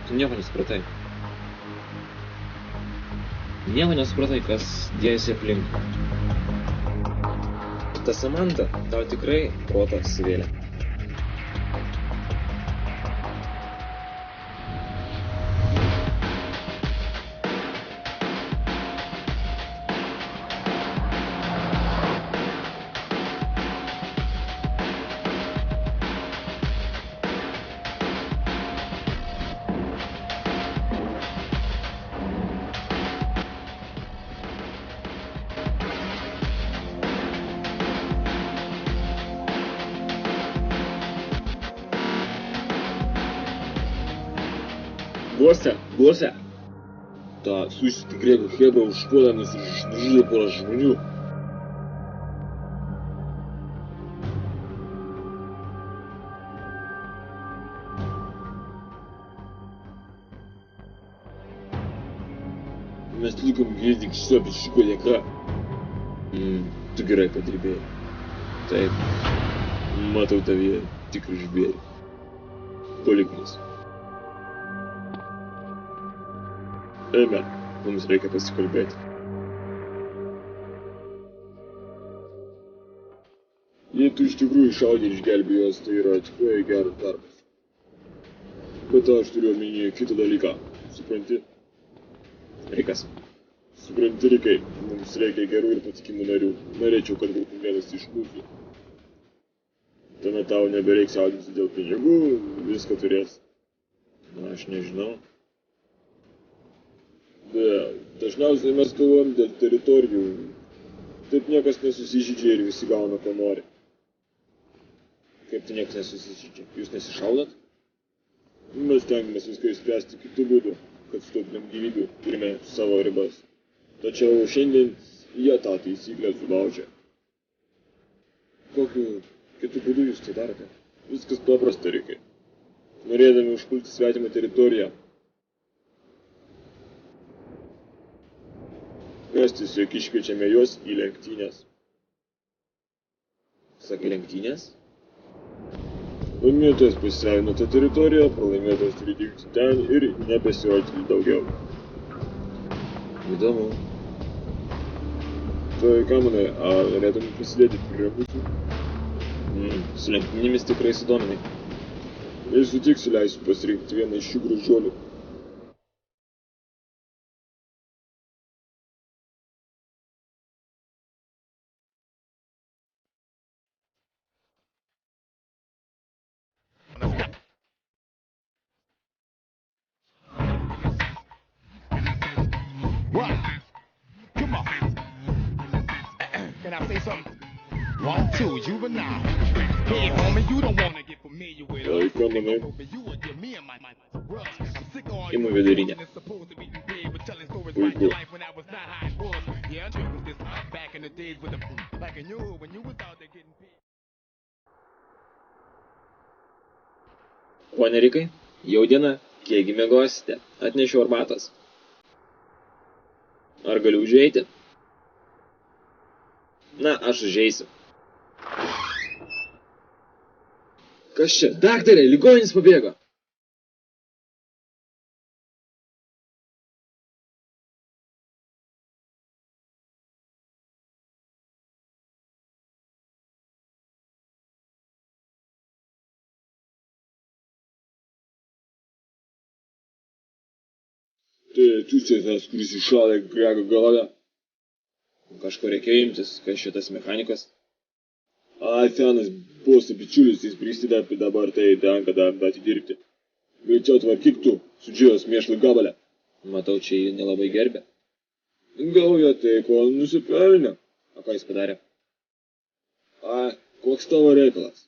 Tu nieko nesupratai. Nieko nesupratai, kas dėjasi aplink. Ta Samanta tau tikrai protą suvėlė. Bose, tą sušitį grėgų hebrą užpuolė, nes išžudė porą žmonių. Mes likom gyventi tik šito bičiuko dėka. Tu gerai padirbėjai. Taip. Matau tavyje tikrą žvėrį. Palik mus. Eime, mums reikia pasikalbėti. Jei tu iš tikrųjų šaudė ir išgelbė juos, tai yra tikrai geras darbas. Bet aš turiu omenyje kitą dalyką. Supranti? Rikas. Supranti, Rikai, mums reikia gerų ir patikimų narių. Norėčiau, kad būtum vienas iš mūsų. Tuomet tau nebereiks jaudintis dėl pinigų, viską turės. Na, aš nežinau. Dažniausiai mes kovojam dėl teritorijų. Taip niekas nesusižydžia ir visi gauna, ko nori. Kaip tai niekas nesusižydžia? Jūs nesišaudot? Mes tengiamės viską išspręsti kitų būdų, kad sutauptumėm gyvybių, turime savo ribas. Tačiau šiandien jie tą taisyklę sulaužė. Kokiu kitų būdų jūs tai darote? Viskas paprasta, Rikai. Norėdami užpulti svetimą teritoriją, mes tiesiog iškviečiame juos į lenktynės. Sakai lenktynės? Laimėtojas pasisavino tą teritoriją, pralaimėtojas turi dirbti ten ir nebesirodyti daugiau. Įdomu. Tai ką manai, ar norėtum prisidėti prie mūsų? Su lenktynėmis tikrai sudominai. Jei sutiksiu, leisiu pasirinkti vieną iš šių gražuolių. Can I say something? 1, 2, juvenile. Hey, homie, you don't want to get familiar with us. Tai ką manai? Imu vidurinę. Puiku. Pone Rikai, jau diena, kiekgi miegosite? Atnešiu arbatos. Ar galiu užeiti? Na, aš užeisiu. Kas čia? Daktarė, ligonis pabėgo. Tai tu čia tas, kuris iššalė Grego galvą. Kažko reikėjo imtis, kas šitas mechanikas. Ai, senas boso bičiulis, jis prisideda dabar tai tenka dar atidirbti. Greičiau tvarkyk tu, sudžiūrės mėšlų gabalę. Matau, čia jį nelabai gerbė. Gal jie tai ko nusipelnė? O ką jis padarė? Ai, koks tavo reikalas?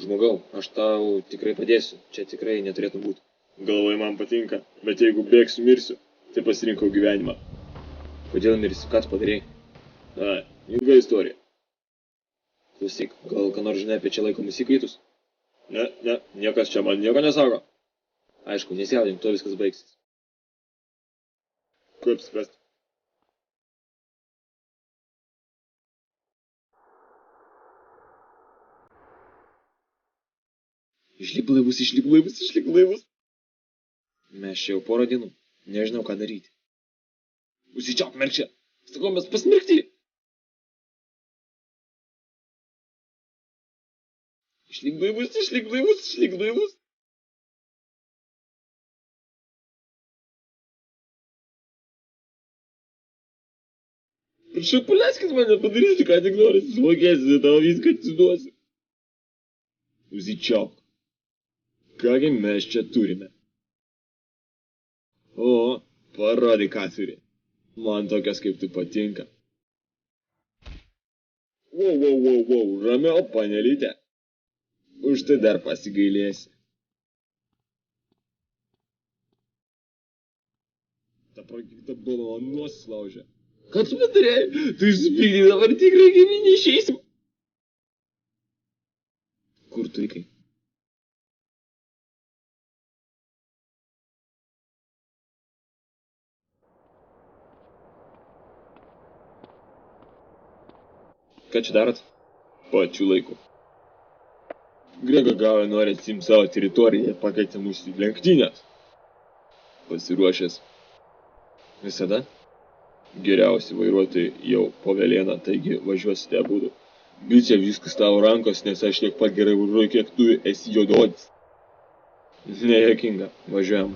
Žmogau, aš tau tikrai padėsiu. Čia tikrai neturėtų būti. Galvai man patinka, bet jeigu bėgsiu mirsiu, tai pasirinkau gyvenimą. Kodėl mirsiu? Ką tu padarėjai? Ai, ilga istorija. Klausyk, gal ką nors žinai apie čia laikomus įkaitus? Ne, niekas čia man nieko nesako. Aišku, nesijaudink, tuo viskas baigsis. Kaip spręsti? Išlik blaivus, išlik blaivus, išlik blaivus. Mes čia jau porą dienų. Nežinau, ką daryti. Užsičiauk, merkšė. Sakau, mes pasmirkti. Išlik blaivus, išlik blaivus, išlik blaivus. Prašau, paleiskit mane, padarysiu, ką tik nori, sumokėsiu, tau viską atsiduosiu. Užsičiauk. Kągi mes čia turime? O, parodyk, ką turi. Man tokias kaip tu patinka. Wow, ramiau, panelytė. Už tai dar pasigailėsi. Ta prakeikta balona nosis laužė. Ką tu padarėjai? Tu išsipildai, dabar tikrai gyvi neišeisim. Kur tu vykai? Ką čia darot? Pačiu laiku. Grego gavo nori atsimti savo teritoriją ir pakeitė mūsų į lenktynės. Pasiruošęs. Visada? Geriausi vairuotojai jau po Velėną, taigi važiuosite abudu. Bičia, viskas tavo rankos, nes aš tiek pat gerai vairuoju, kiek tu esi juodaodis. Nejuokinga, važiuojam.